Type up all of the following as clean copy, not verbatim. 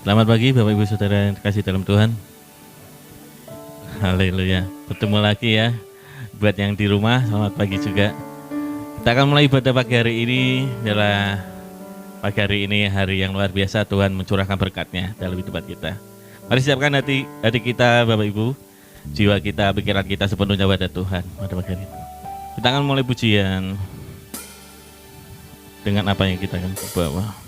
Selamat pagi Bapak Ibu Saudara yang terkasih dalam Tuhan. Haleluya. Bertemu lagi ya. Buat yang di rumah, selamat pagi juga. Kita akan mulai ibadah pagi hari ini. Adalah pagi hari ini hari yang luar biasa, Tuhan mencurahkan berkat-Nya dalam hidup kita. Mari siapkan hati kita Bapak Ibu, jiwa kita, pikiran kita sepenuhnya pada Tuhan pada pagi hari ini. Kita akan mulai pujian dengan apa yang kita akan bawa.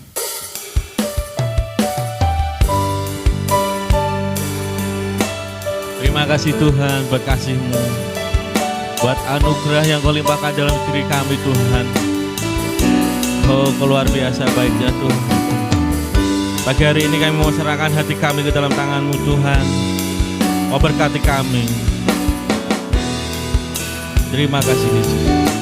Terima kasih Tuhan buat kasih-Mu, buat anugerah yang Kau limpahkan dalam diri kami Tuhan. Oh, luar biasa baiknya Tuhan. Pagi hari ini kami mau serahkan hati kami ke dalam tangan-Mu Tuhan. Kau berkati kami. Terima kasih Yesus.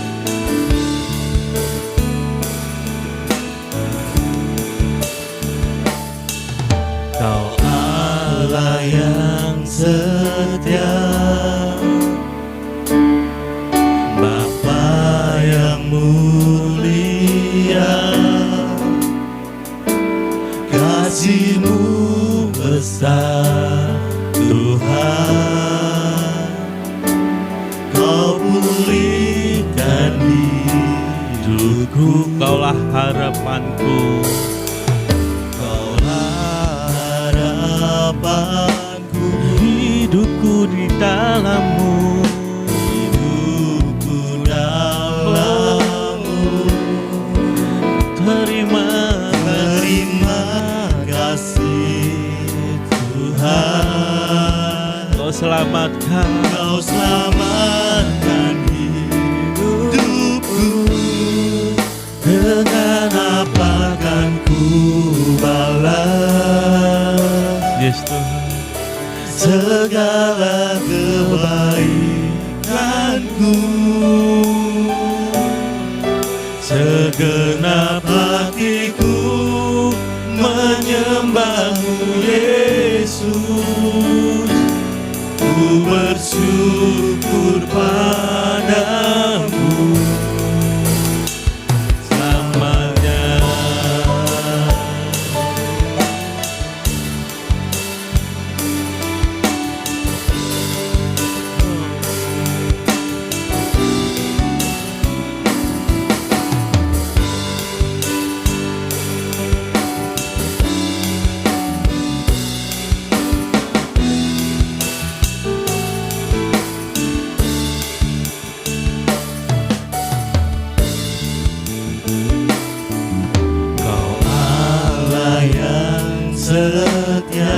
Kau Allah yang setia, Bapa yang mulia, kasih-Mu besar Tuhan. Kau pulihkan hidupku, Kaulah harapanku, harapanku, hidupku di dalam-Mu, hidupku dalam-Mu. Terima kasih Tuhan. Kau selamatkan hidupku. Dengan apa kan ku balas, yes Tuhan, segala kebaikan-Ku. Segenap hatiku menyembah-Mu Yesus. Ku bersyukur padamu. Setia,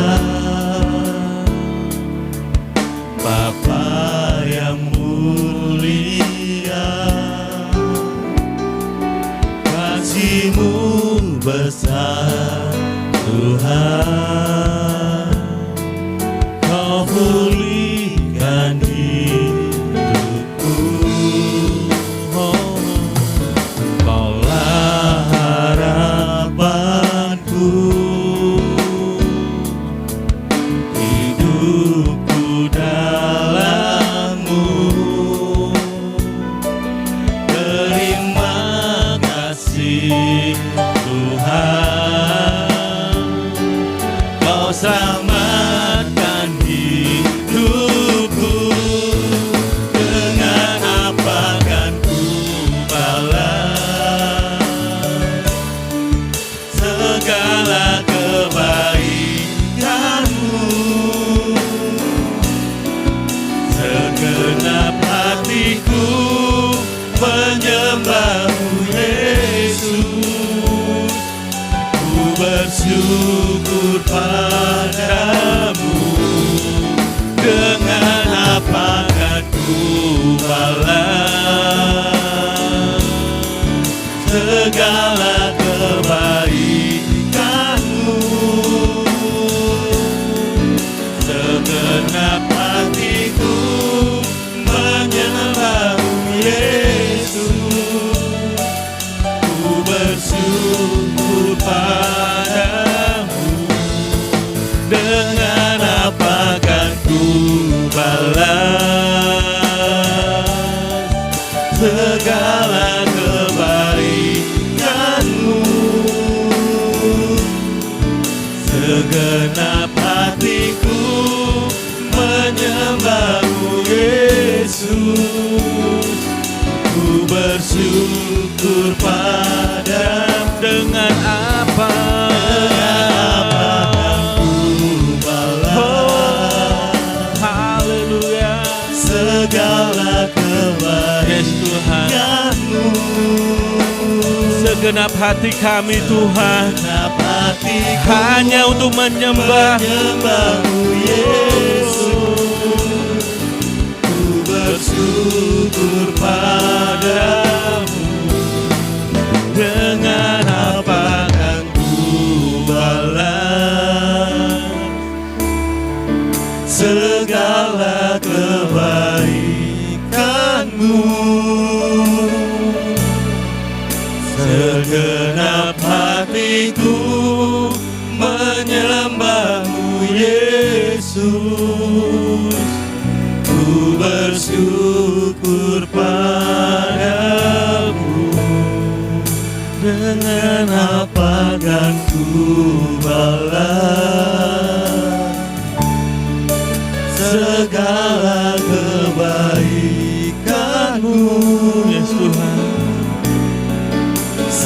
Bapa yang mulia, kasih-Mu besar Tuhan. Kau pulihkan hidupku, oh, Kaulah harapanku. Selamatkan hidupku. Dengan apa kan ku balas segala kebaikan-Mu. Segenap hatiku menyembah-Mu Yesus. Ku bersyukur padamu. Dengan apa kan ku balas segala kebaikan-Mu. Segenap hatiku menyembah-Mu Yesus. Ku bersyukur padamu. Dengan apa kan ku balas segala kebaikan-Mu. Segala Segenap hati kami Tuhan, hanya untuk menyembah-Mu Yesus. Ku bersyukur padamu, dengan apa kan ku balas segala kebaikan-Mu. Segenap hatiku menyembah-Mu Yesus. Ku bersyukur padamu, dengan apa kan ku balas segala kebaikan-Mu. Yes Tuhan.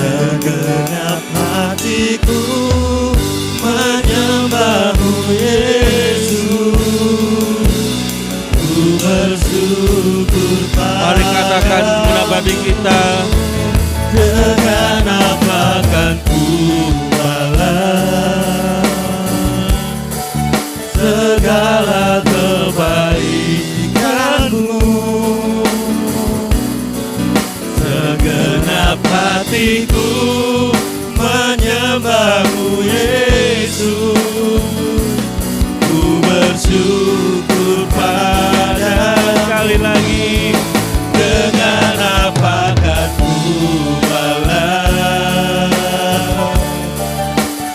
Segenap hatiku menyembah-Mu Yesus. Ku bersyukur padamu. Mari katakan menabadi kita, dengan apa kan ku balas segala kebaikan-Mu. Segenap hatiku menyembah-Mu Yesus. Ku bersyukur padamu. Sekali lagi, dengan apa kan ku balas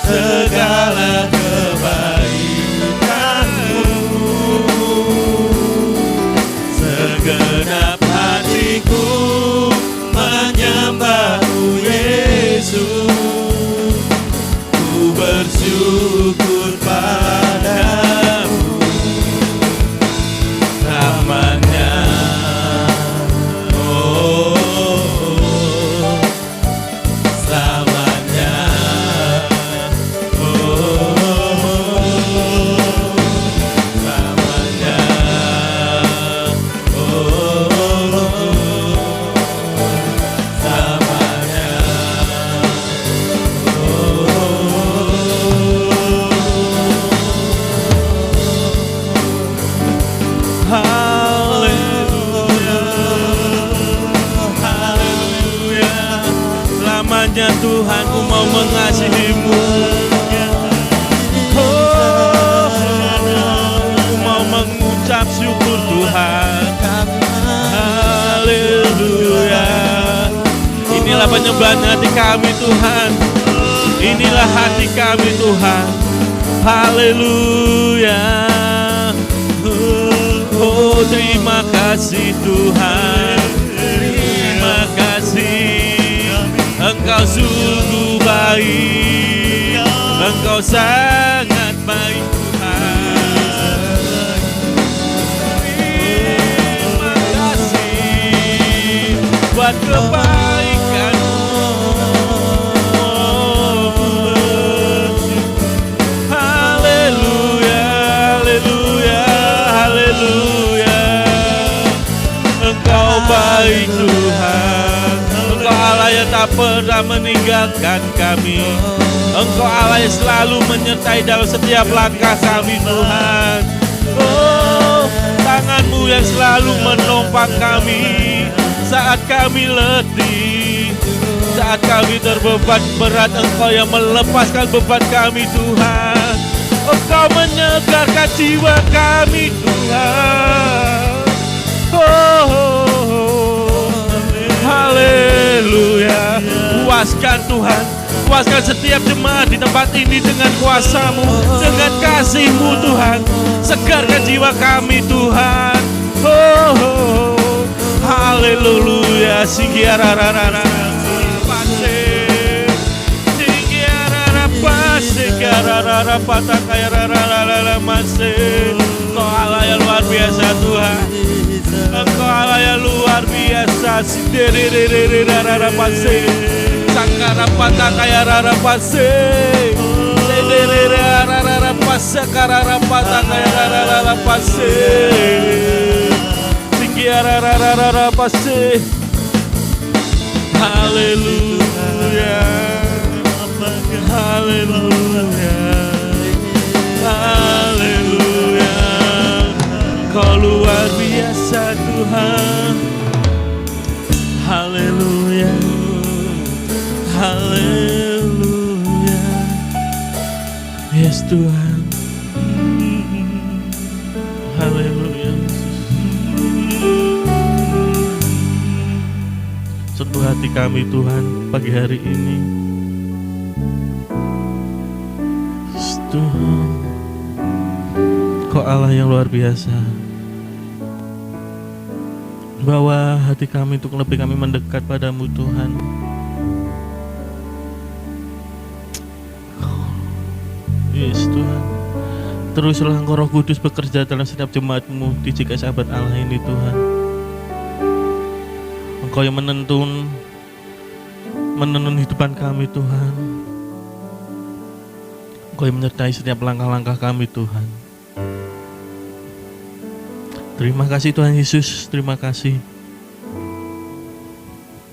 segala kebaikan-Mu. Segenap hatiku menyembah-Mu Yesus. Ku bersyukur padamu, namanya selamanya. Selamanya. Selamanya Tuhan, ku mau mengasihi-Mu. Oh, ku mau mengucap syukur Tuhan. Haleluya. Inilah penyembahan hati kami Tuhan. Inilah hati kami Tuhan. Haleluya. Oh, terima kasih Tuhan. Terima kasih. Engkau sungguh baik, Engkau sangat baik Tuhan. Terima kasih buat kebaikan-Mu. Haleluya, haleluya, haleluya. Engkau baik Tuhan. Engkau Allah yang tak pernah meninggalkan kami. Engkau Allah yang selalu menyertai dalam setiap langkah kami Tuhan. Oh, tangan-Mu yang selalu menopang kami saat kami letih, saat kami terbeban berat. Engkau yang melepaskan beban kami Tuhan. Engkau menyegarkan jiwa kami Tuhan. Haleluya. Puaskan Tuhan, puaskan setiap jemaat di tempat ini dengan kuasa-Mu, dengan kasih-Mu Tuhan. Segarkan jiwa kami Tuhan. Haleluya. Singgiarararara pase, singgiarara pase, gararara patakayararara mase. Engkau Allah yang luar biasa Tuhan. Engkau Allah yang luar biasa. Sidererererara pase, sakara patakayarara pase, siderererara pase, karara patakayarara pase, singgiarararara pase. Haleluya, haleluya, haleluya. Kau luar biasa Tuhan. Haleluya, haleluya. Yes Tuhan. Haleluya. Sentuh hati kami Tuhan pagi hari ini. Tuhan, Kau Allah yang luar biasa. Bawa hati kami untuk lebih kami mendekat padamu Tuhan. Yes Tuhan. Teruslah Engkau Roh Kudus bekerja dalam setiap jemaat-Mu di JKS Sahabat Allah ini Tuhan. Engkau yang menenun hidupan kami Tuhan. Engkau yang menyertai setiap langkah-langkah kami Tuhan. Terima kasih Tuhan Yesus, terima kasih.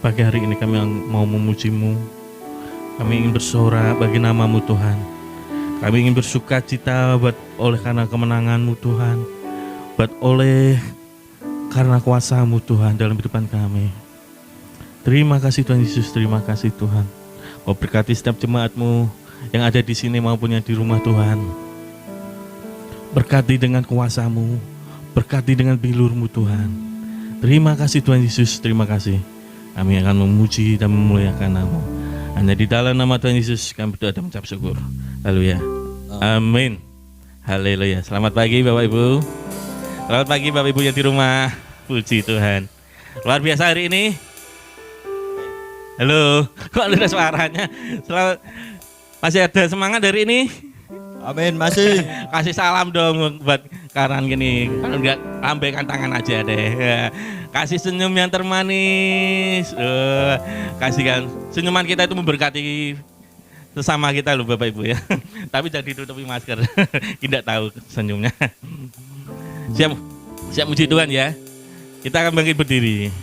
Pagi hari ini kami mau memuji-Mu. Kami ingin bersorak bagi nama-Mu Tuhan. Kami ingin bersuka cita oleh karena kemenangan-Mu Tuhan. Karena kuasa-Mu Tuhan dalam kehidupan kami. Terima kasih Tuhan Yesus, terima kasih Tuhan. Kau berkati setiap jemaat-Mu yang ada di sini maupun yang di rumah Tuhan. Berkati dengan kuasa-Mu, berkati dengan bilur-Mu Tuhan. Terima kasih Tuhan Yesus, terima kasih. Kami akan memuji dan memuliakan nama-Mu. Hanya di dalam nama Tuhan Yesus kami berdoa dan mengucap syukur. Haleluya. Amin. Haleluya. Selamat pagi Bapak Ibu. Selamat pagi Bapak Ibu yang di rumah. Puji Tuhan. Luar biasa hari ini. Halo, kok ada suaranya? Selamat. Masih ada semangat dari ini? Amin, masih. Kasih salam dong buat Karan gini. Kalau enggak lambaikan tangan aja deh. Kasih senyum yang termanis. Kasihkan senyuman kita itu memberkati sesama kita loh Bapak Ibu ya. Tapi jangan ditutupi masker. Tidak tahu senyumnya. Siap puji Tuhan ya. Kita akan bangkit berdiri.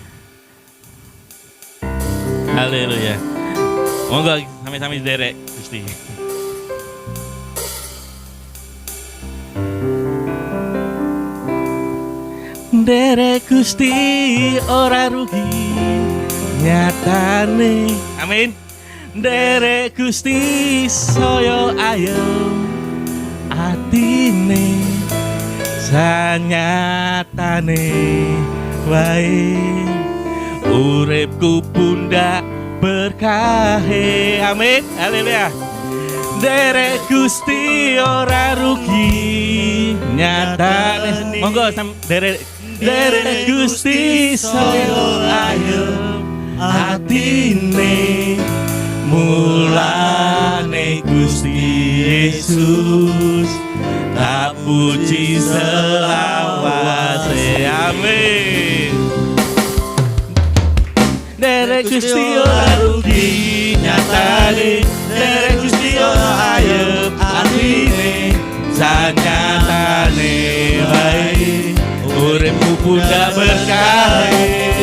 Haleluya. Monggo sami-sami derek Gusti. Derek Gusti ora rugi nyatane. Amin. Derek Gusti saya ayem atine sanyatane wae uripku pundak berkahe. Amin. Haleluya. Derek Gusti ora rugi nyatane. Monggo derek Gusti saya ayem atine mulane Gusti Yesus tak puji selawase. Amin. Derek Gusti ora rugi nyatane. Derek Gusti ora ayem atine sanyatane wae uripku pundak berkahe.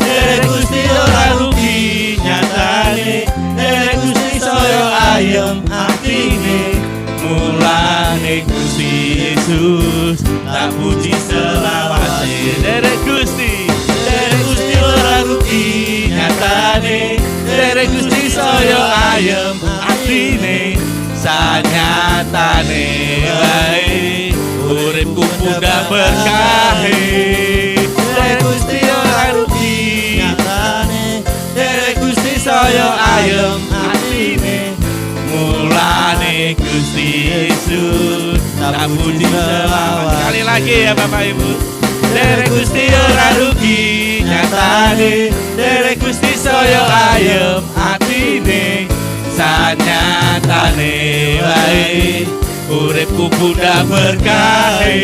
Derek Gusti ora rugi nyatane. Derek Gusti saya ayem atine mulane Gusti Yesus tak puji selawase. Derek Gusti ora rugi nyatane. Derek Gusti saya ayem atine sanyatane wae uripku pundak berkahe. Derek Gusti ora rugi nyatane. Derek Gusti saya ayem atine mulane Gusti Yesus tak puji selawase. Sekali lagi ya Bapak Ibu. Derek Gusti ora rugi nyatane. Derek Gusti saya ayem atine sanyatane wae uripku pundak berkahe.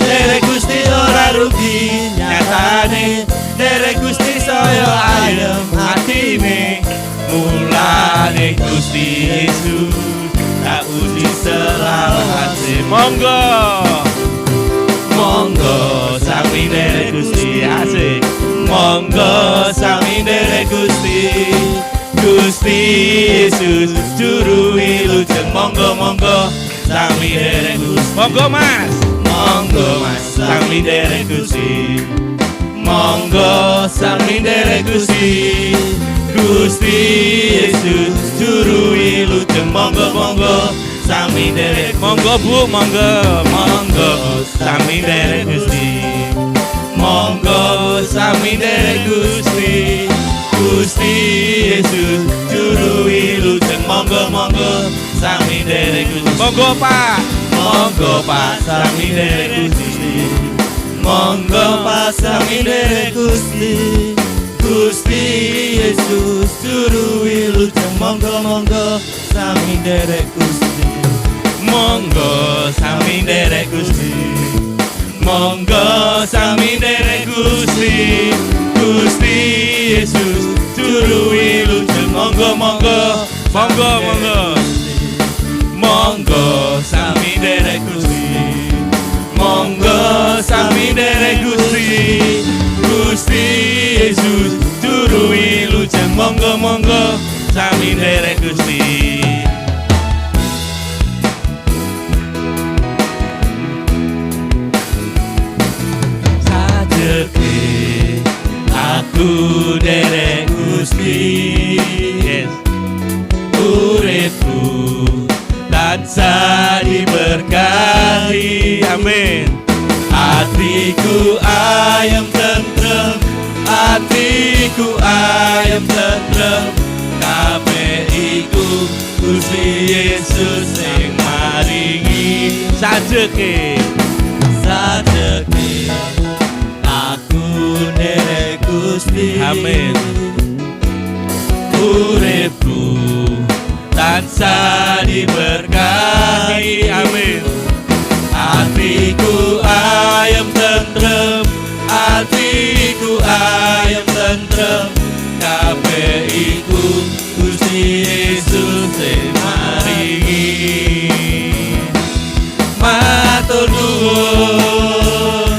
Derek Gusti ora rugi nyatane. Derek Gusti saya ayem atine mulane Gusti Yesus tak puji selawase. Monggo sami Derek Gusti asik. Monggo sami sami derek Gusti Yesus juru wilujeng monggo sami derek Gusti Monggo Mas. sami derek Gusti monggo sami derek Gusti Yesus juru wilujeng monggo sami derek Monggo Bu, monggo. sami derek Gusti monggo sami derek Gusti Yesus juru wilujeng monggo sami derek Gusti Monggo Pak. sami derek Gusti monggo sami derek Gusti Yesus juru wilujeng monggo sami derek Gusti monggo sami derek Gusti monggo sami derek Gusti Yesus juru wilujeng monggo sami derek Gusti monggo sami derek Gusti Yesus juru wilujeng monggo sami derek Gusti sajeke aku derek Gusti Yes. uripku tansah diberkahi Amin. hatiku ayem tentrem kabeh iku Gusti Yesus sing maringi Sajeke. aku derek Gusti Amin. uripku tansah diberkahi Amin. hatiku ayem tentrem kabeh iku Gusti Yesus sing maringi matur nuwun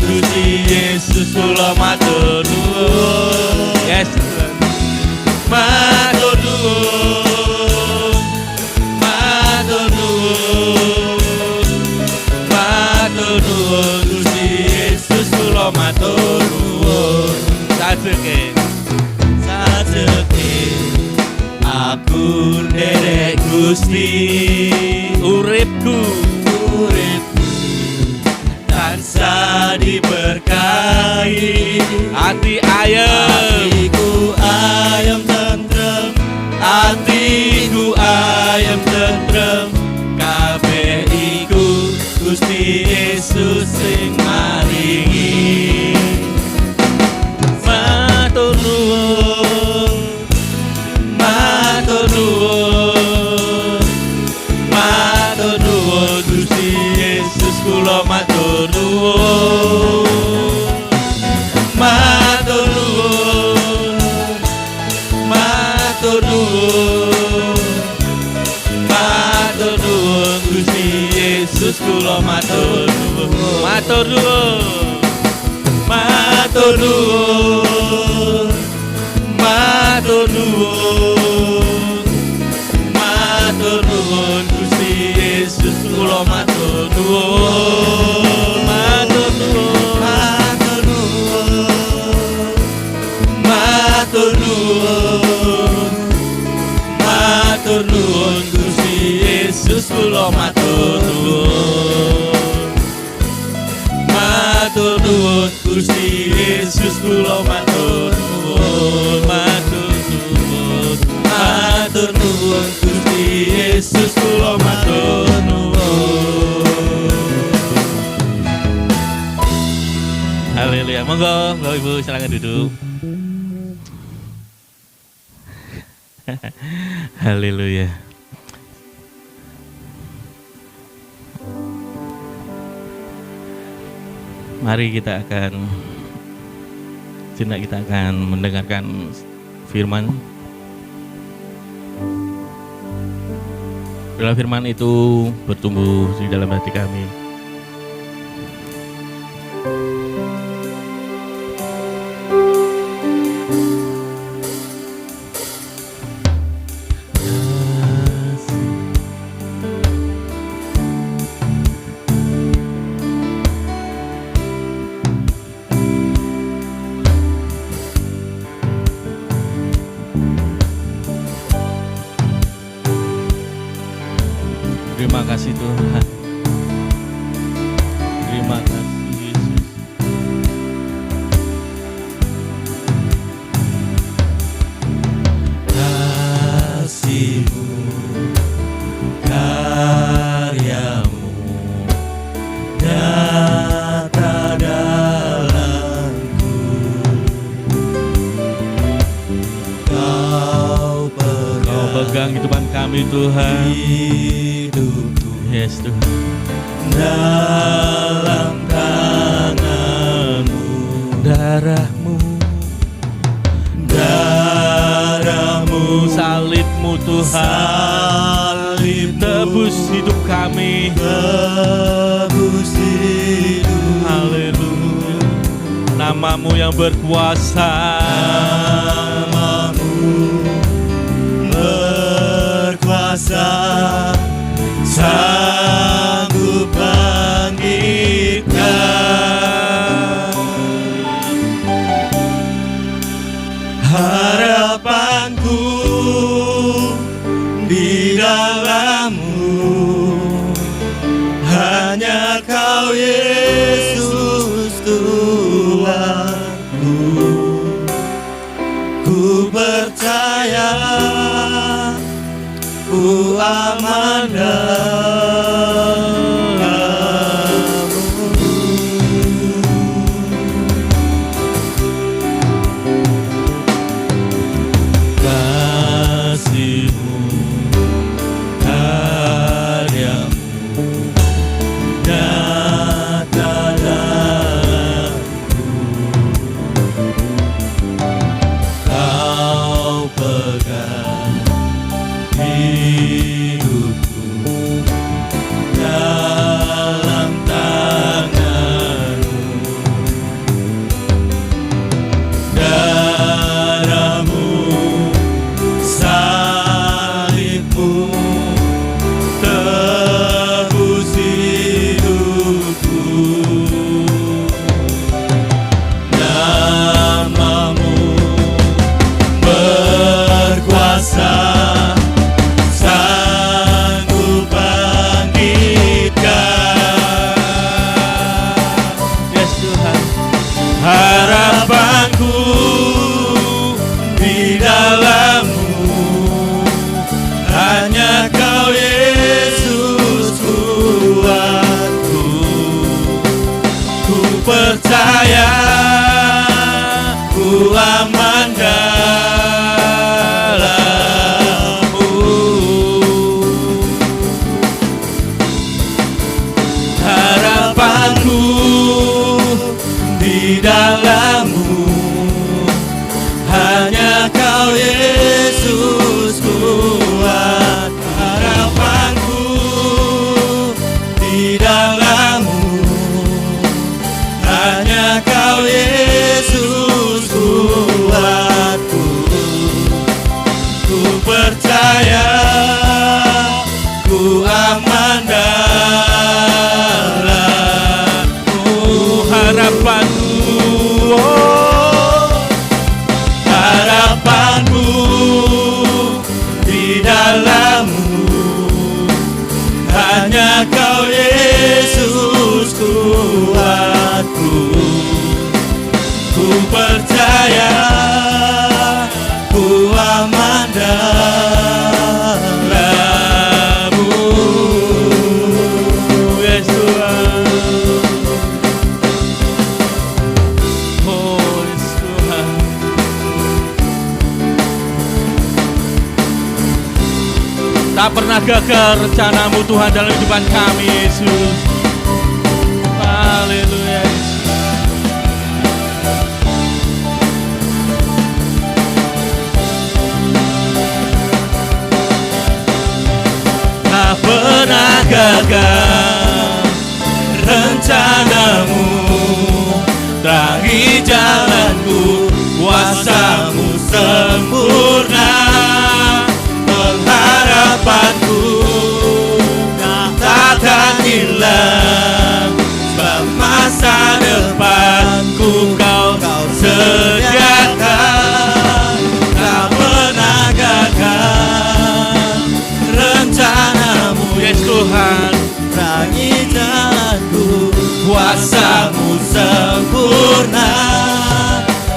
Gusti Yesus kula matur nuwun Yes. matur nuwun Gusti Yesus kula matur nuwun Sajeke. aku derek Gusti Uripku. tansah diberkahi Hati ayem. hatiku ayem tentrem kabeh iku Gusti Yesus sing maringi matur nuwun Gusti Yesus kula matur nuwun Gusti Yesus kula matur nuwun Matur nuwun. Gusti Yesus kula matur nuwun matur nuwun Gusti Yesus kula matur nuwun Gusti Yesus kula matur nuwun Gusti Yesus kula matur nuwun Haleluya. Monggo, Bapak Ibu silakan duduk. Haleluya. Mari kita akan mendengarkan firman. Bila firman itu bertumbuh di dalam hati kami, Terima kasih Tuhan. Terima kasih Yesus. Kasih-Mu, karya-Mu nyata dalamku. Kau Pegang hidupan kami Tuhan. hidupku Yes Tuhan. dalam tangan-Mu. Darah-Mu, Darah-Mu, salib-Mu Tuhan, salib-Mu, tebus hidup kami. tebus hidup. Haleluya. Nama-Mu yang berkuasa. Nama-Mu berkuasa, sanggup bangkitkan. Harapanku di dalam-Mu, hanya Kau Yesus Tuhanku. Ku percaya, ku aman dalam-Mu. Kasih-Mu, karya-Mu nyata dalamku. Kau pegang hidupku dalam tangan-Mu. Darah-Mu, salib-Mu, tebus hidupku. Nama-Mu berkuasa, sanggup bangkitkan. Yes Tuhan. Harapanku di dalam-Mu, hanya Kau Yesus kuatku. Ku percaya, ku aman dalam-Mu. Harapanku di dalam-Mu, hanya Kau Yesus kuat. Harapanku di dalam-Mu, hanya Kau Yesus kuatku. Ku percaya, ku aman dalam-Mu. Harapanku, Harapanku di dalam-Mu, hanya Kau Yesus kuatku. Ku percaya, ku aman dalam-Mu. yes Tuhan. Oh yes Tuhan. Tak pernah gagal rencana-Mu Tuhan dalam kehidupan kami Yesus. Haleluya Yesus. Tak pernah gagal rencana-Mu, terangi jalanku, kuasa-Mu sempurna. Pengharapanku tak akan hilang, sebab masa depanku Kau sediakan. Tak pernah gagal rencana-Mu, Yes Tuhan. terangi jalanku, kuasa-Mu sempurna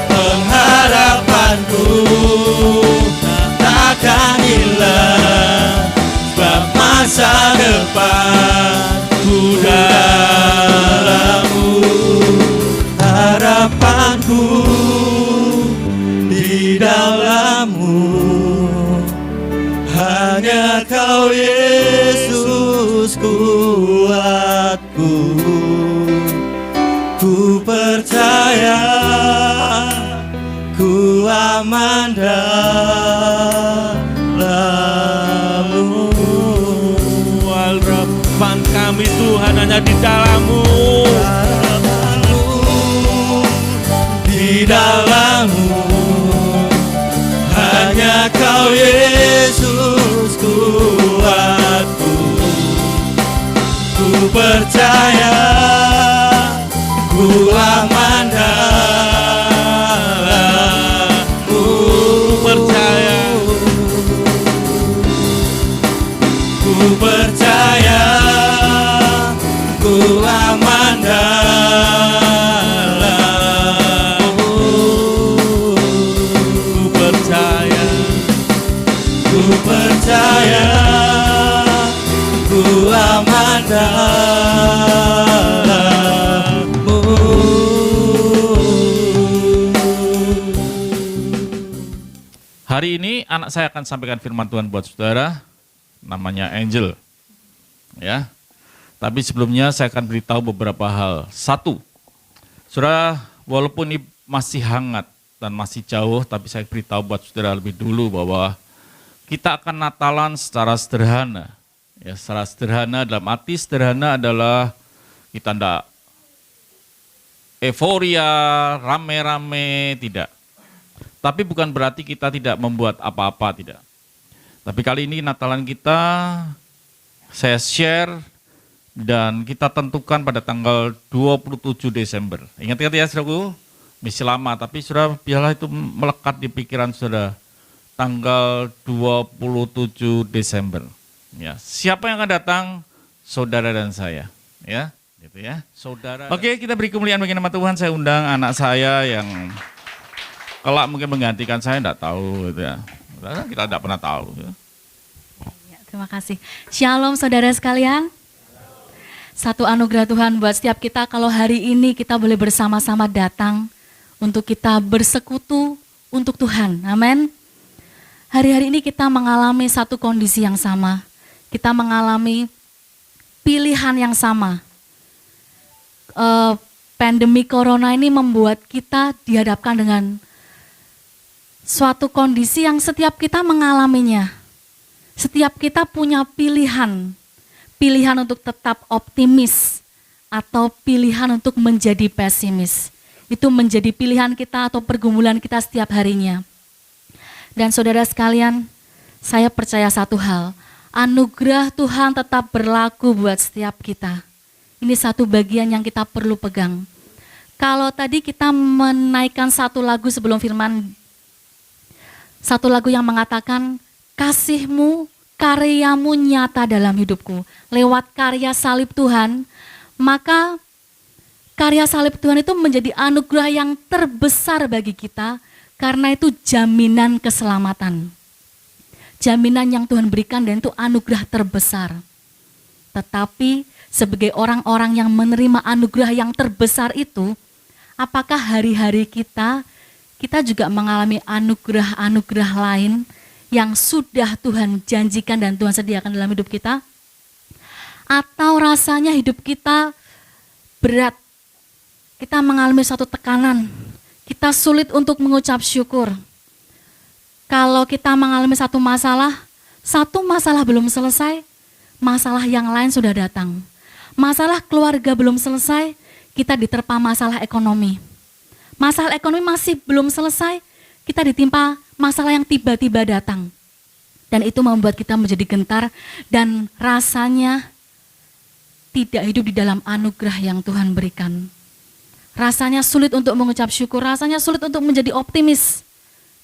pengharapanku takkan hilang, sebab masa depanku dalam-Mu. Harapanku di dalam-Mu, hanya Kau Yesus kuatku. Ku percaya ku aman dalam-Mu. Harapan kami Tuhan hanya di dalam-Mu. Harapanku di dalam-Mu, hanya Kau Yesus kuatku. Ku percaya ku aman dalam-Mu. Ku percaya ku aman dalam-Mu. Ku percaya ku aman dalam-Mu. Hari ini anak saya akan sampaikan firman Tuhan buat saudara, namanya Angel. Ya. Tapi sebelumnya saya akan beritahu beberapa hal. Satu, saudara, walaupun ini masih hangat dan masih jauh, tapi saya beritahu buat saudara lebih dulu bahwa kita akan Natalan secara sederhana. Ya, secara sederhana, dalam arti sederhana adalah kita tidak euforia, rame-rame, tidak. Tapi bukan berarti kita tidak membuat apa-apa, tidak. Tapi kali ini Natalan kita, saya share dan kita tentukan pada tanggal 27 Desember. Ingat-ingat ya saudaraku, misi lama, tapi saudara biarlah itu melekat di pikiran saudara. Tanggal 27 Desember. Ya, siapa yang akan datang? Saudara dan saya. Ya, gitu ya. Saudara. Oke, kita beri kemuliaan bagi nama Tuhan. Saya undang anak saya yang kelak mungkin menggantikan saya, tidak tahu gitu ya. Kita tidak pernah tahu. Ya. Ya, terima kasih. Shalom saudara sekalian. Satu anugerah Tuhan buat setiap kita kalau hari ini kita boleh bersama-sama datang untuk kita bersekutu untuk Tuhan. Amin. Hari-hari ini kita mengalami satu kondisi yang sama. Kita mengalami pilihan yang sama. Pandemi corona ini membuat kita dihadapkan dengan suatu kondisi yang setiap kita mengalaminya. Setiap kita punya pilihan. Pilihan untuk tetap optimis atau pilihan untuk menjadi pesimis. Itu menjadi pilihan kita atau pergumulan kita setiap harinya. Dan saudara sekalian, saya percaya satu hal, anugerah Tuhan tetap berlaku buat setiap kita. Ini satu bagian yang kita perlu pegang. Kalau tadi kita menaikkan satu lagu sebelum firman, satu lagu yang mengatakan, kasih-Mu, karya-Mu nyata dalam hidupku. Lewat karya salib Tuhan, maka karya salib Tuhan itu menjadi anugerah yang terbesar bagi kita, karena itu jaminan keselamatan. Jaminan yang Tuhan berikan dan itu anugerah terbesar. Tetapi sebagai orang-orang yang menerima anugerah yang terbesar itu, apakah hari-hari kita juga mengalami anugerah-anugerah lain yang sudah Tuhan janjikan dan Tuhan sediakan dalam hidup kita? Atau rasanya hidup kita berat, kita mengalami satu tekanan, kita sulit untuk mengucap syukur. Kalau kita mengalami satu masalah belum selesai, masalah yang lain sudah datang. Masalah keluarga belum selesai, kita diterpa masalah ekonomi. Masalah ekonomi masih belum selesai, kita ditimpa masalah yang tiba-tiba datang. Dan itu membuat kita menjadi gentar dan rasanya tidak hidup di dalam anugerah yang Tuhan berikan. Rasanya sulit untuk mengucap syukur, rasanya sulit untuk menjadi optimis.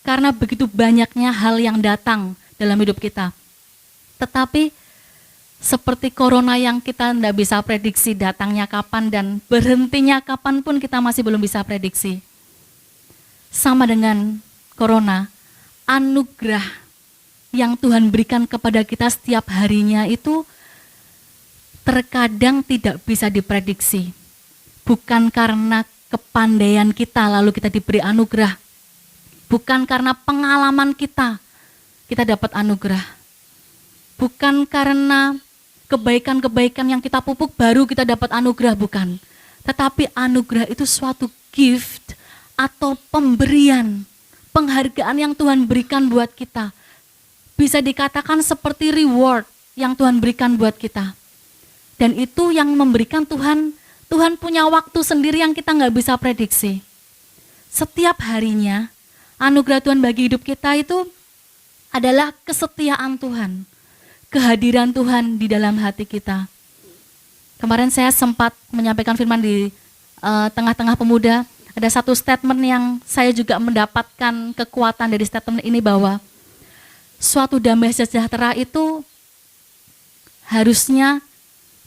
Karena begitu banyaknya hal yang datang dalam hidup kita. Tetapi Seperti corona yang kita tidak bisa prediksi datangnya kapan dan berhentinya kapan pun kita masih belum bisa prediksi. Sama dengan corona, anugerah yang Tuhan berikan kepada kita setiap harinya itu terkadang tidak bisa diprediksi. Bukan karena kepandaian kita lalu kita diberi anugerah. Bukan karena pengalaman kita dapat anugerah. Bukan karena kebaikan-kebaikan yang kita pupuk baru kita dapat anugerah, bukan. Tetapi anugerah itu suatu gift atau pemberian, penghargaan yang Tuhan berikan buat kita. Bisa dikatakan seperti reward yang Tuhan berikan buat kita. Dan itu yang memberikan Tuhan punya waktu sendiri yang kita nggak bisa prediksi. Setiap harinya, anugerah Tuhan bagi hidup kita itu adalah kesetiaan Tuhan. Kehadiran Tuhan di dalam hati kita. Kemarin saya sempat menyampaikan firman di tengah-tengah pemuda. Ada satu statement yang saya juga mendapatkan kekuatan dari statement ini bahwa suatu damai sejahtera itu harusnya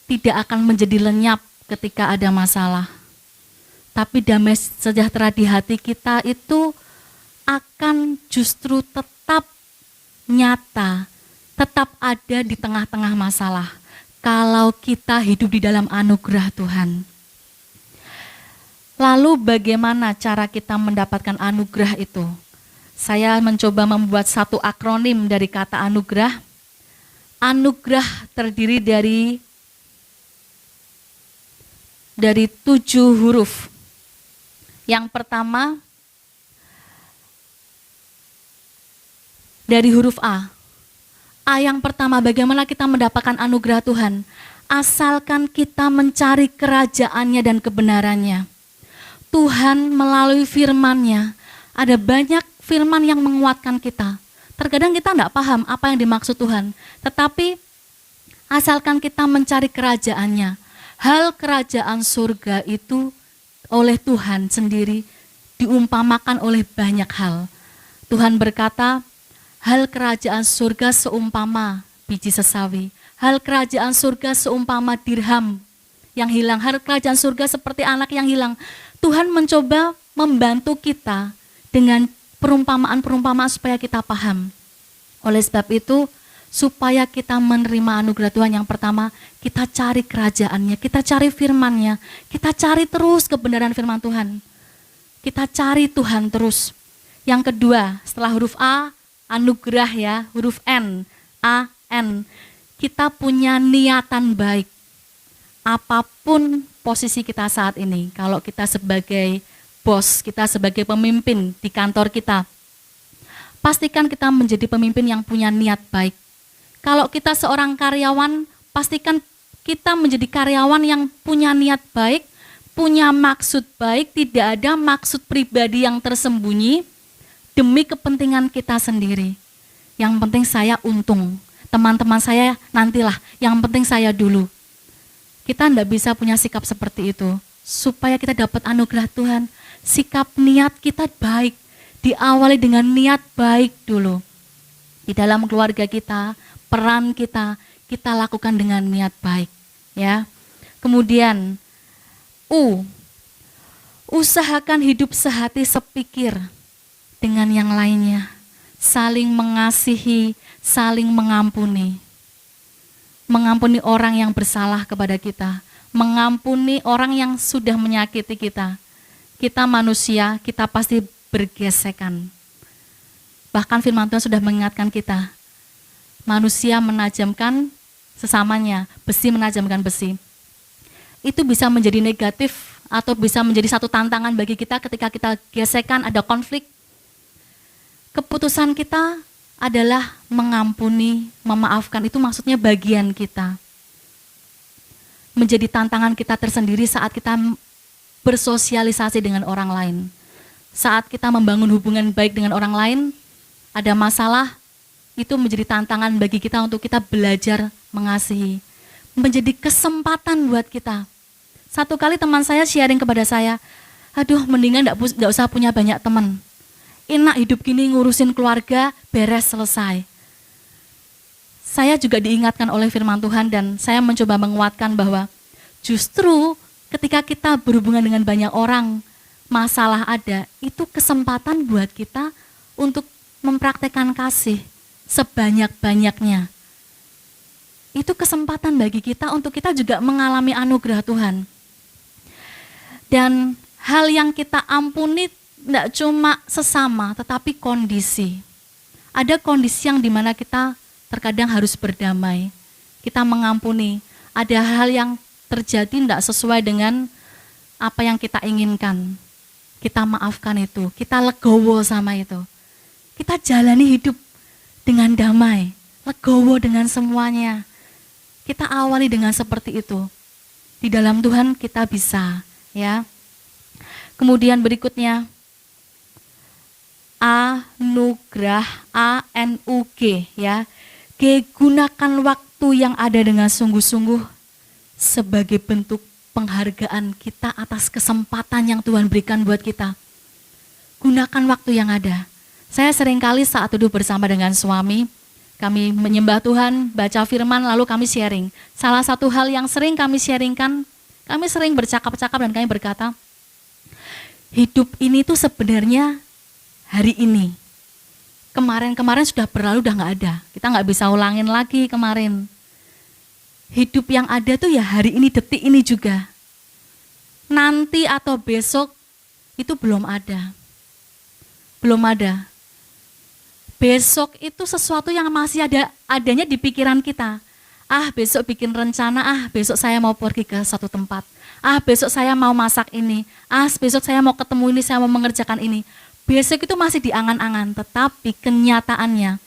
tidak akan menjadi lenyap ketika ada masalah. Tapi damai sejahtera di hati kita itu akan justru tetap nyata, tetap ada di tengah-tengah masalah kalau kita hidup di dalam anugerah Tuhan. Lalu bagaimana cara kita mendapatkan anugerah itu? Saya mencoba membuat satu akronim dari kata anugerah. Anugerah terdiri dari 7 huruf. Yang pertama dari huruf A. A yang pertama, bagaimana kita mendapatkan anugerah Tuhan? Asalkan kita mencari kerajaannya dan kebenarannya. Tuhan melalui firman-Nya, ada banyak firman yang menguatkan kita. Terkadang kita tidak paham apa yang dimaksud Tuhan. Tetapi asalkan kita mencari kerajaannya. Hal kerajaan surga itu oleh Tuhan sendiri diumpamakan oleh banyak hal. Tuhan berkata, hal kerajaan surga seumpama biji sesawi. Hal kerajaan surga seumpama dirham yang hilang. Hal kerajaan surga seperti anak yang hilang. Tuhan mencoba membantu kita dengan perumpamaan-perumpamaan supaya kita paham. Oleh sebab itu, supaya kita menerima anugerah Tuhan, yang pertama, kita cari kerajaannya, kita cari firman-Nya, kita cari terus kebenaran firman Tuhan. Kita cari Tuhan terus. Yang kedua, setelah huruf A, anugerah ya, huruf N, A, N. Kita punya niatan baik. Apapun posisi kita saat ini, kalau kita sebagai bos, kita sebagai pemimpin di kantor kita, pastikan kita menjadi pemimpin yang punya niat baik. Kalau kita seorang karyawan, pastikan kita menjadi karyawan yang punya niat baik, punya maksud baik, tidak ada maksud pribadi yang tersembunyi demi kepentingan kita sendiri. Yang penting saya untung, teman-teman saya nantilah, yang penting saya dulu. Kita tidak bisa punya sikap seperti itu. Supaya kita dapat anugerah Tuhan, sikap niat kita baik, diawali dengan niat baik dulu. Di dalam keluarga kita, peran kita lakukan dengan niat baik. Ya. Kemudian, usahakan hidup sehati sepikir dengan yang lainnya. Saling mengasihi, saling mengampuni. Mengampuni orang yang bersalah kepada kita, mengampuni orang yang sudah menyakiti kita. Kita manusia, kita pasti bergesekan. Bahkan firman Tuhan sudah mengingatkan kita, manusia menajamkan sesamanya, besi menajamkan besi. Itu bisa menjadi negatif atau bisa menjadi satu tantangan bagi kita ketika kita gesekan, ada konflik. Keputusan kita adalah mengampuni, memaafkan, itu maksudnya bagian kita. Menjadi tantangan kita tersendiri saat kita bersosialisasi dengan orang lain. Saat kita membangun hubungan baik dengan orang lain, ada masalah, itu menjadi tantangan bagi kita untuk kita belajar mengasihi. Menjadi kesempatan buat kita. Satu kali teman saya sharing kepada saya, aduh mendingan gak usah punya banyak teman. Enak hidup gini ngurusin keluarga, beres selesai. saya juga diingatkan oleh firman Tuhan dan saya mencoba menguatkan bahwa justru ketika kita berhubungan dengan banyak orang, masalah ada, itu kesempatan buat kita untuk mempraktekkan kasih sebanyak-banyaknya. Itu kesempatan bagi kita untuk kita juga mengalami anugerah Tuhan. Dan hal yang kita ampuni tidak cuma sesama, tetapi kondisi. Ada kondisi yang dimana kita terkadang harus berdamai. Kita mengampuni. Ada hal yang terjadi tidak sesuai dengan apa yang kita inginkan. Kita maafkan itu. Kita legowo sama itu. Kita jalani hidup dengan damai. Legowo dengan semuanya. Kita awali dengan seperti itu. Di dalam Tuhan kita bisa. Ya. Kemudian berikutnya. Anugerah, A-N-U-G, ya. G, gunakan waktu yang ada dengan sungguh-sungguh sebagai bentuk penghargaan kita atas kesempatan yang Tuhan berikan buat kita. Gunakan waktu yang ada. Saya seringkali saat duduk bersama dengan suami, kami menyembah Tuhan, baca firman, lalu kami sharing. Salah satu hal yang sering kami sharingkan, kami sering bercakap-cakap dan kami berkata, hidup ini tuh sebenarnya hari ini. Kemarin-kemarin sudah berlalu, udah gak ada. Kita gak bisa ulangin lagi kemarin. Hidup yang ada tuh ya hari ini, detik ini juga. Nanti atau besok itu belum ada. Belum ada. Besok itu sesuatu yang masih adanya di pikiran kita. Besok bikin rencana, besok saya mau pergi ke satu tempat. Besok saya mau masak ini. Besok saya mau ketemu ini, saya mau mengerjakan ini. Besok itu masih di angan-angan, tetapi kenyataannya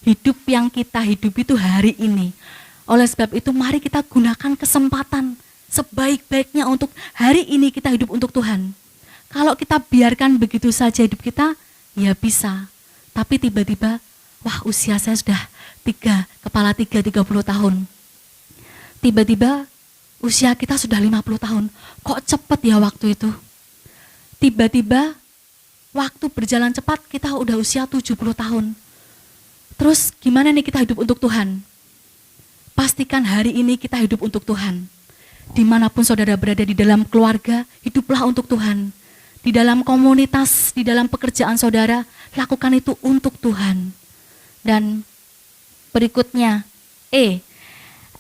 hidup yang kita hidup itu hari ini. Oleh sebab itu mari kita gunakan kesempatan sebaik-baiknya untuk hari ini kita hidup untuk Tuhan. Kalau kita biarkan begitu saja hidup kita, ya bisa. Tapi tiba-tiba, wah usia saya sudah 30 tahun. Tiba-tiba usia kita sudah 50 tahun. Kok cepet ya waktu itu? Tiba-tiba waktu berjalan cepat, kita udah usia 70 tahun. Terus gimana nih kita hidup untuk Tuhan? Pastikan hari ini kita hidup untuk Tuhan. Dimanapun saudara berada di dalam keluarga, hiduplah untuk Tuhan. Di dalam komunitas, di dalam pekerjaan saudara, lakukan itu untuk Tuhan. Dan berikutnya,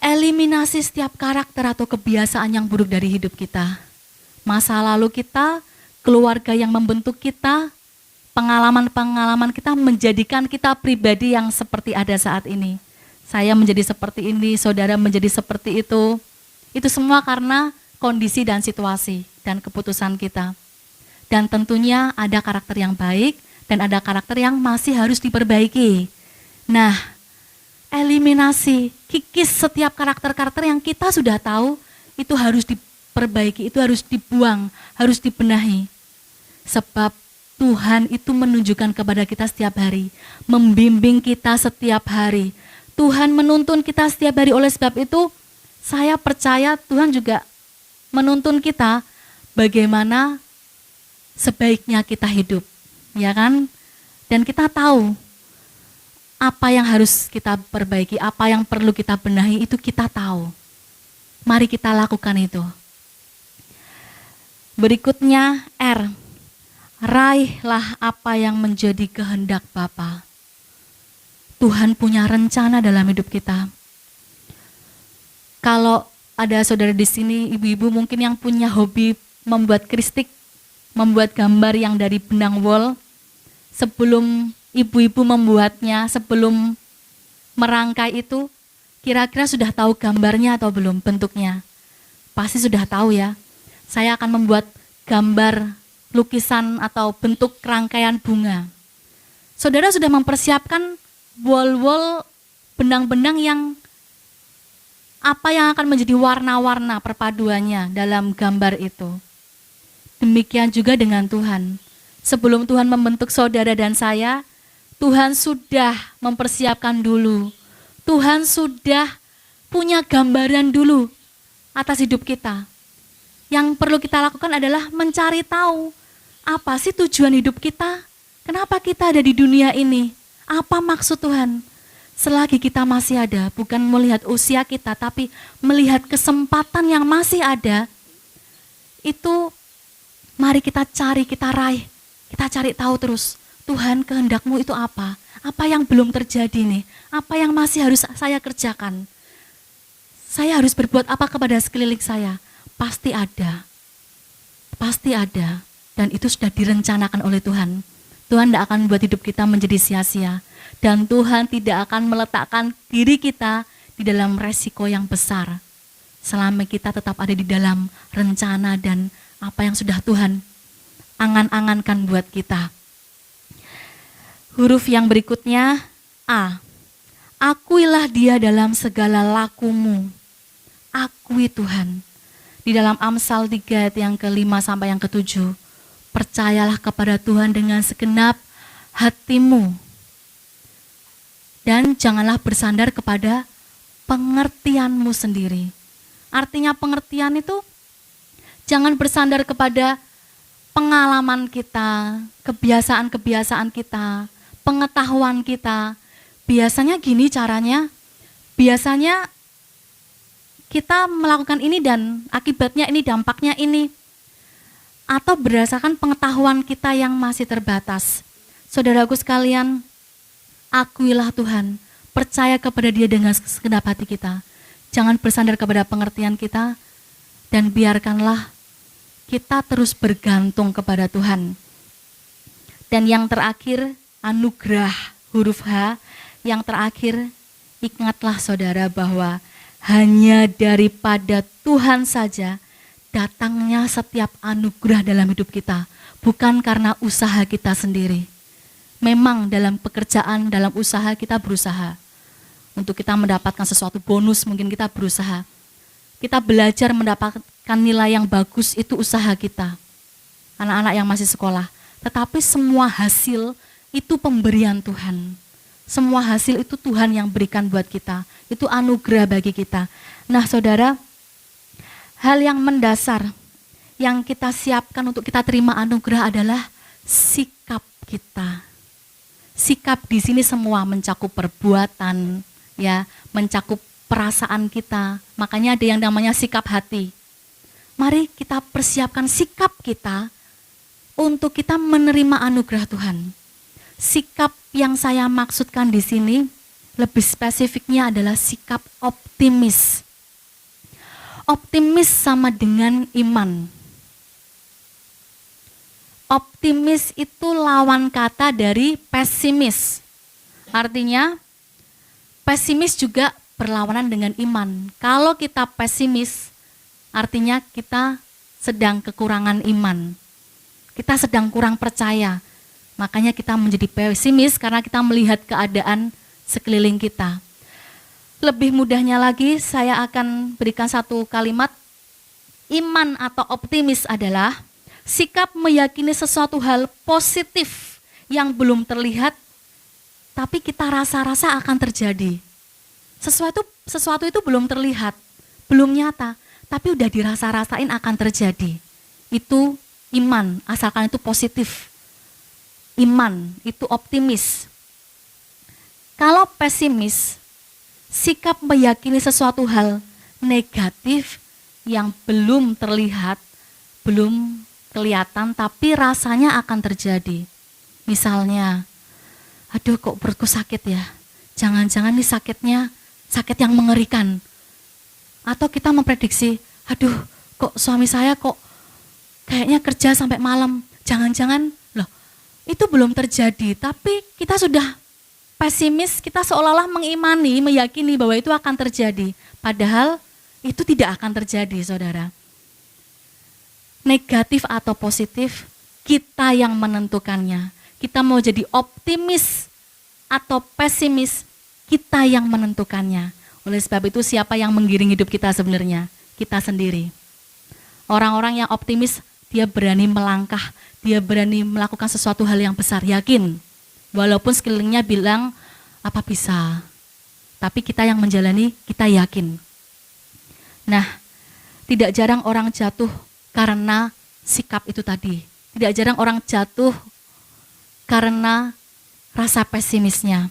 eliminasi setiap karakter atau kebiasaan yang buruk dari hidup kita. Masa lalu kita, keluarga yang membentuk kita, pengalaman-pengalaman kita menjadikan kita pribadi yang seperti ada saat ini. Saya menjadi seperti ini, saudara menjadi seperti itu. Itu semua karena kondisi dan situasi dan keputusan kita. Dan tentunya ada karakter yang baik dan ada karakter yang masih harus diperbaiki. Nah, eliminasi, kikis setiap karakter-karakter yang kita sudah tahu itu harus diperbaiki, itu harus dibuang, harus dibenahi. Sebab Tuhan itu menunjukkan kepada kita setiap hari, membimbing kita setiap hari. Tuhan menuntun kita setiap hari, oleh sebab itu saya percaya Tuhan juga menuntun kita bagaimana sebaiknya kita hidup, ya kan? Dan kita tahu apa yang harus kita perbaiki, apa yang perlu kita benahi, itu kita tahu. Mari kita lakukan itu. Berikutnya R. Raihlah apa yang menjadi kehendak Bapa. Tuhan punya rencana dalam hidup kita. Kalau ada saudara di sini, ibu-ibu mungkin yang punya hobi membuat kristik, membuat gambar yang dari benang wol, sebelum ibu-ibu membuatnya, sebelum merangkai itu, kira-kira sudah tahu gambarnya atau belum, bentuknya? Pasti sudah tahu ya. Saya akan membuat gambar lukisan atau bentuk rangkaian bunga. Saudara sudah mempersiapkan wol-wol, benang-benang yang apa yang akan menjadi warna-warna perpaduannya dalam gambar itu. Demikian juga dengan Tuhan. Sebelum Tuhan membentuk saudara dan saya, Tuhan sudah mempersiapkan dulu. Tuhan sudah punya gambaran dulu atas hidup kita. Yang perlu kita lakukan adalah mencari tahu apa sih tujuan hidup kita? Kenapa kita ada di dunia ini? Apa maksud Tuhan? selagi kita masih ada, bukan melihat usia kita, tapi melihat kesempatan yang masih ada, itu mari kita cari, kita raih, kita cari tahu terus, Tuhan kehendak-Mu itu apa? Apa yang belum terjadi nih? Apa yang masih harus saya kerjakan? Saya harus berbuat apa kepada sekeliling saya? Pasti ada. Pasti ada. Dan itu sudah direncanakan oleh Tuhan. Tuhan tidak akan membuat hidup kita menjadi sia-sia. Dan Tuhan tidak akan meletakkan diri kita di dalam resiko yang besar. Selama kita tetap ada di dalam rencana dan apa yang sudah Tuhan angan-angankan buat kita. Huruf yang berikutnya, A. Akuilah dia dalam segala lakumu. Akui Tuhan. Di dalam Amsal 3 ayat yang ke-5 sampai yang ke-7. Percayalah kepada Tuhan dengan segenap hatimu. Dan janganlah bersandar kepada pengertianmu sendiri. Artinya pengertian itu jangan bersandar kepada pengalaman kita, kebiasaan-kebiasaan kita, pengetahuan kita. Biasanya gini caranya, biasanya kita melakukan ini dan akibatnya ini, dampaknya ini. Atau berdasarkan pengetahuan kita yang masih terbatas. Saudaraku sekalian, akuilah Tuhan, percaya kepada Dia dengan segenap hati kita. Jangan bersandar kepada pengertian kita, dan biarkanlah kita terus bergantung kepada Tuhan. Dan yang terakhir, anugerah, huruf H. Yang terakhir, ingatlah saudara bahwa hanya daripada Tuhan saja datangnya setiap anugerah dalam hidup kita, bukan karena usaha kita sendiri. Memang dalam pekerjaan, dalam usaha kita berusaha. Untuk kita mendapatkan sesuatu bonus, mungkin kita berusaha. Kita belajar mendapatkan nilai yang bagus, itu usaha kita. Anak-anak yang masih sekolah. Tetapi semua hasil itu pemberian Tuhan. Semua hasil itu Tuhan yang berikan buat kita. Itu anugerah bagi kita. Nah saudara, hal yang mendasar yang kita siapkan untuk kita terima anugerah adalah sikap kita. Sikap di sini semua mencakup perbuatan, ya, mencakup perasaan kita. Makanya ada yang namanya sikap hati. Mari kita persiapkan sikap kita untuk kita menerima anugerah Tuhan. Sikap yang saya maksudkan di sini lebih spesifiknya adalah sikap optimis. Optimis sama dengan iman. Optimis itu lawan kata dari pesimis. Artinya pesimis juga berlawanan dengan iman. Kalau kita pesimis, artinya kita sedang kekurangan iman. Kita sedang kurang percaya. Makanya kita menjadi pesimis karena kita melihat keadaan sekeliling kita. Lebih mudahnya lagi, saya akan berikan satu kalimat. Iman atau optimis adalah sikap meyakini sesuatu hal positif yang belum terlihat, tapi kita rasa-rasa akan terjadi. Sesuatu itu belum terlihat, belum nyata, tapi udah dirasa-rasain akan terjadi. Itu iman, asalkan itu positif. Iman itu optimis. Kalau pesimis, sikap meyakini sesuatu hal negatif yang belum terlihat, belum kelihatan, tapi rasanya akan terjadi. Misalnya, aduh kok perutku sakit ya, jangan-jangan nih sakitnya sakit yang mengerikan. Atau kita memprediksi, aduh kok suami saya kok kayaknya kerja sampai malam, jangan-jangan, loh itu belum terjadi, tapi kita sudah pesimis, kita seolah-olah mengimani, meyakini bahwa itu akan terjadi. Padahal itu tidak akan terjadi, saudara. Negatif atau positif, kita yang menentukannya. Kita mau jadi optimis atau pesimis, kita yang menentukannya. Oleh sebab itu siapa yang menggiring hidup kita sebenarnya? Kita sendiri. Orang-orang yang optimis, dia berani melangkah, dia berani melakukan sesuatu hal yang besar, yakin. Walaupun sekelilingnya bilang, apa bisa? Tapi kita yang menjalani, kita yakin. Nah, tidak jarang orang jatuh karena sikap itu tadi. Tidak jarang orang jatuh karena rasa pesimisnya.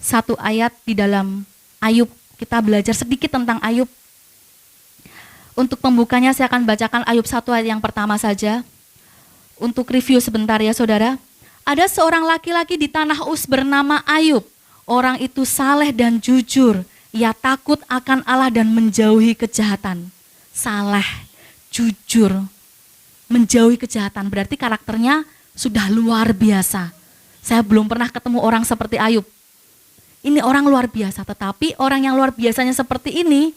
satu ayat di dalam Ayub. Kita belajar sedikit tentang Ayub. Untuk pembukanya saya akan bacakan Ayub 1 ayat yang pertama saja. Untuk review sebentar ya saudara. Ada seorang laki-laki di tanah Uz bernama Ayub. Orang itu saleh dan jujur. Ia takut akan Allah dan menjauhi kejahatan. Saleh, jujur, menjauhi kejahatan. Berarti karakternya sudah luar biasa. Saya belum pernah ketemu orang seperti Ayub. Ini orang luar biasa, tetapi orang yang luar biasanya seperti ini,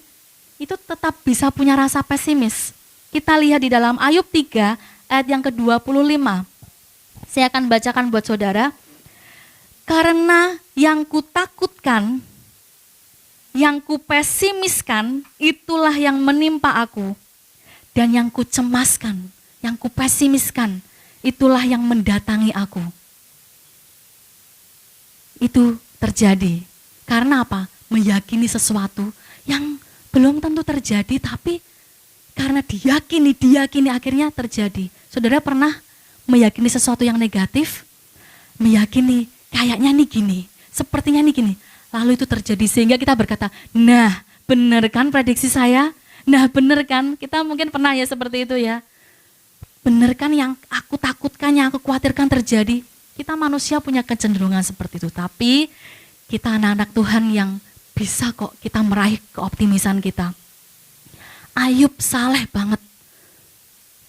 itu tetap bisa punya rasa pesimis. Kita lihat di dalam Ayub 3 ayat yang ke-25. Saya akan bacakan buat saudara. Karena yang kutakutkan, yang kupesimiskan, itulah yang menimpa aku. Dan yang kucemaskan, yang kupesimiskan, itulah yang mendatangi aku. Itu terjadi. Karena apa? Meyakini sesuatu yang belum tentu terjadi, tapi karena diyakini akhirnya terjadi. Saudara pernah meyakini sesuatu yang negatif? Meyakini kayaknya nih gini, sepertinya nih gini. Lalu itu terjadi sehingga kita berkata, nah benar kan prediksi saya? Nah benar kan? Kita mungkin pernah ya seperti itu ya. Benar kan yang aku takutkan, yang aku khawatirkan terjadi? Kita manusia punya kecenderungan seperti itu. Tapi kita anak-anak Tuhan yang bisa kok kita meraih keoptimisan kita. Ayub saleh banget.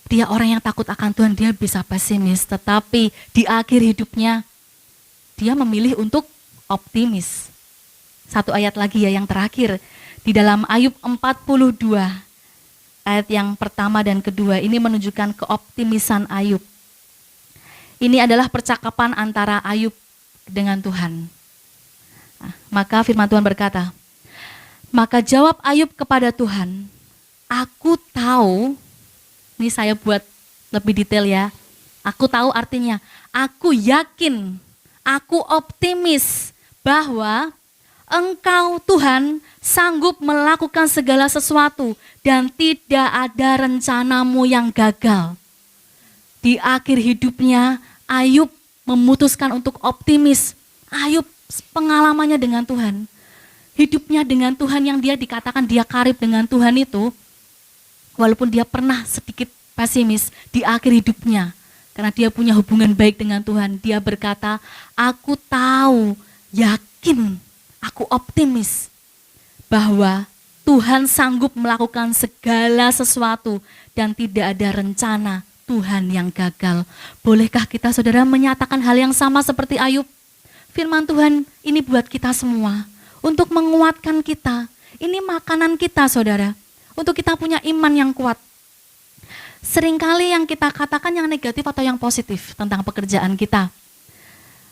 Dia orang yang takut akan Tuhan, dia bisa pesimis. Tetapi di akhir hidupnya, dia memilih untuk optimis. Satu ayat lagi ya yang terakhir. Di dalam Ayub 42, ayat yang pertama dan kedua, ini menunjukkan keoptimisan Ayub. Ini adalah percakapan antara Ayub dengan Tuhan. Nah, maka firman Tuhan berkata, maka jawab Ayub kepada Tuhan, aku tahu, ini saya buat lebih detail ya, aku tahu artinya, aku yakin, aku optimis bahwa Engkau Tuhan sanggup melakukan segala sesuatu dan tidak ada rencanamu yang gagal. Di akhir hidupnya Ayub memutuskan untuk optimis. Ayub pengalamannya dengan Tuhan, hidupnya dengan Tuhan yang dia dikatakan dia karib dengan Tuhan itu, walaupun dia pernah sedikit pesimis di akhir hidupnya, karena dia punya hubungan baik dengan Tuhan, dia berkata, aku tahu, yakin, aku optimis bahwa Tuhan sanggup melakukan segala sesuatu dan tidak ada rencana Tuhan yang gagal. Bolehkah kita saudara menyatakan hal yang sama seperti Ayub? Firman Tuhan ini buat kita semua, untuk menguatkan kita. Ini makanan kita saudara, untuk kita punya iman yang kuat. Seringkali yang kita katakan yang negatif atau yang positif tentang pekerjaan kita.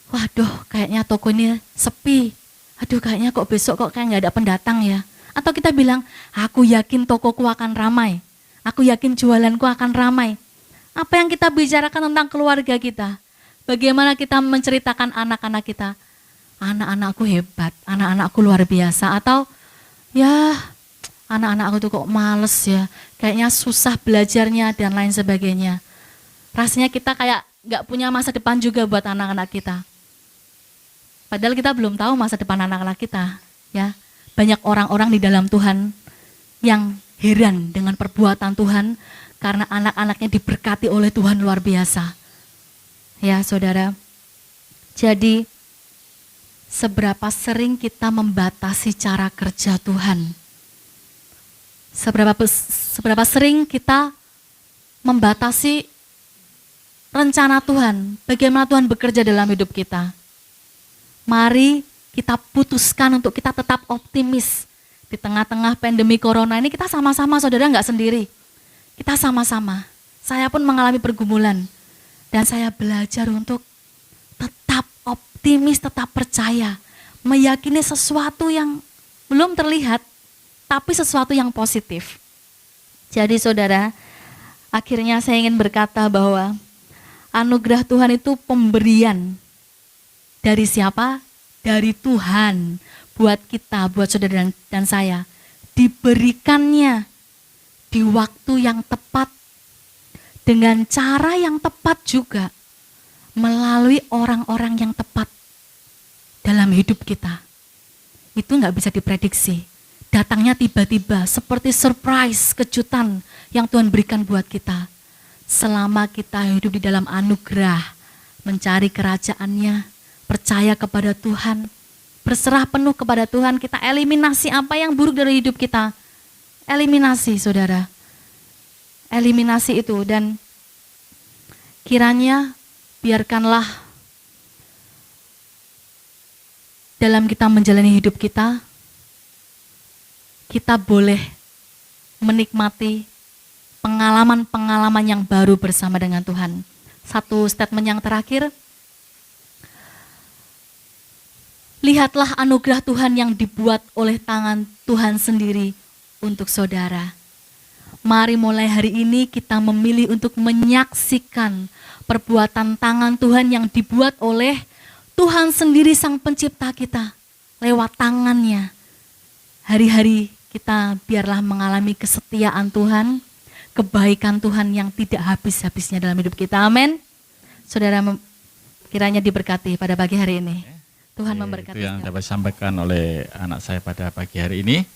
Waduh, kayaknya toko ini sepi. Aduh, kayaknya kok besok kok kayak nggak ada pendatang ya. Atau kita bilang, aku yakin tokoku akan ramai. Aku yakin jualanku akan ramai. Apa yang kita bicarakan tentang keluarga kita? Bagaimana kita menceritakan anak-anak kita? Anak-anakku hebat, anak-anakku luar biasa. Atau ya anak-anak aku tuh kok males ya, kayaknya susah belajarnya dan lain sebagainya. Rasanya kita kayak nggak punya masa depan juga buat anak-anak kita. Padahal kita belum tahu masa depan anak-anak kita. Ya, banyak orang-orang di dalam Tuhan yang heran dengan perbuatan Tuhan karena anak-anaknya diberkati oleh Tuhan luar biasa. Ya saudara, jadi seberapa sering kita membatasi cara kerja Tuhan? Seberapa sering kita membatasi rencana Tuhan, bagaimana Tuhan bekerja dalam hidup kita? Mari kita putuskan untuk kita tetap optimis. Di tengah-tengah pandemi corona ini kita sama-sama saudara, nggak sendiri. Kita sama-sama. Saya pun mengalami pergumulan. Dan saya belajar untuk tetap optimis, tetap percaya. Meyakini sesuatu yang belum terlihat, tapi sesuatu yang positif. Jadi saudara, akhirnya saya ingin berkata bahwa anugerah Tuhan itu pemberian. Dari siapa? Dari Tuhan. Buat kita, buat saudara dan saya. Diberikannya di waktu yang tepat, dengan cara yang tepat juga, melalui orang-orang yang tepat dalam hidup kita. itu nggak bisa diprediksi. Datangnya tiba-tiba seperti surprise, kejutan yang Tuhan berikan buat kita. Selama kita hidup di dalam anugerah, mencari kerajaannya, percaya kepada Tuhan, berserah penuh kepada Tuhan, kita eliminasi apa yang buruk dari hidup kita. Eliminasi, saudara. Eliminasi itu, dan kiranya biarkanlah dalam kita menjalani hidup kita, kita boleh menikmati pengalaman-pengalaman yang baru bersama dengan Tuhan. Satu statement yang terakhir, lihatlah anugerah Tuhan yang dibuat oleh tangan Tuhan sendiri untuk saudara. Mari mulai hari ini kita memilih untuk menyaksikan perbuatan tangan Tuhan yang dibuat oleh Tuhan sendiri Sang Pencipta kita lewat tangannya. Hari-hari kita biarlah mengalami kesetiaan Tuhan, kebaikan Tuhan yang tidak habis-habisnya dalam hidup kita. Amin. Saudara kiranya diberkati pada pagi hari ini. Tuhan memberkati. Itu yang dapat disampaikan oleh anak saya pada pagi hari ini.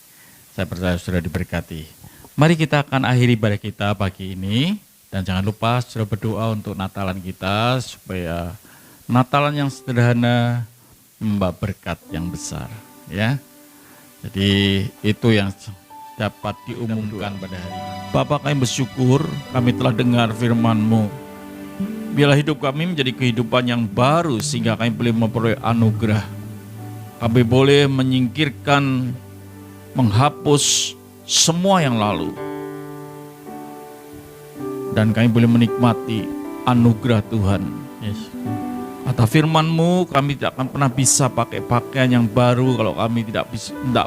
Saya percaya sudah diberkati. Mari kita akan akhiri ibadah kita pagi ini. Dan jangan lupa sudah berdoa untuk Natalan kita, supaya Natalan yang sederhana membawa berkat yang besar. Ya. Jadi itu yang dapat diumumkan pada hari ini. Bapa, kami bersyukur kami telah dengar firman-Mu. Biarlah hidup kami menjadi kehidupan yang baru sehingga kami boleh memperoleh anugerah. Kami boleh menyingkirkan, menghapus semua yang lalu. Dan kami boleh menikmati anugerah Tuhan. Yes. Atas firman-Mu kami tidak akan pernah bisa pakai pakaian yang baru kalau kami tidak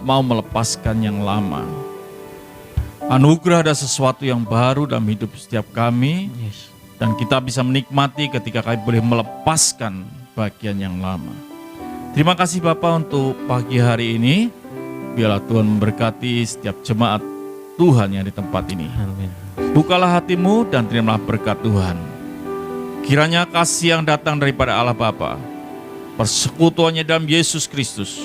mau melepaskan yang lama. Anugerah ada sesuatu yang baru dalam hidup setiap kami. Yes. Dan kita bisa menikmati ketika kami boleh melepaskan bagian yang lama. Terima kasih Bapak untuk pagi hari ini. Biarlah Tuhan memberkati setiap jemaat Tuhan yang di tempat ini. Amin. Bukalah hatimu dan terimalah berkat Tuhan. Kiranya kasih yang datang daripada Allah Bapa, persekutuannya dalam Yesus Kristus,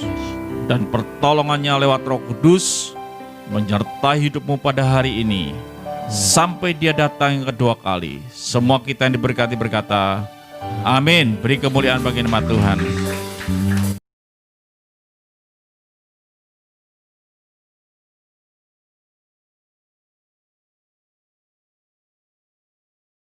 dan pertolongannya lewat Roh Kudus menyertai hidupmu pada hari ini sampai Dia datang yang kedua kali. Semua kita yang diberkati berkata, amin. Beri kemuliaan bagi nama Tuhan.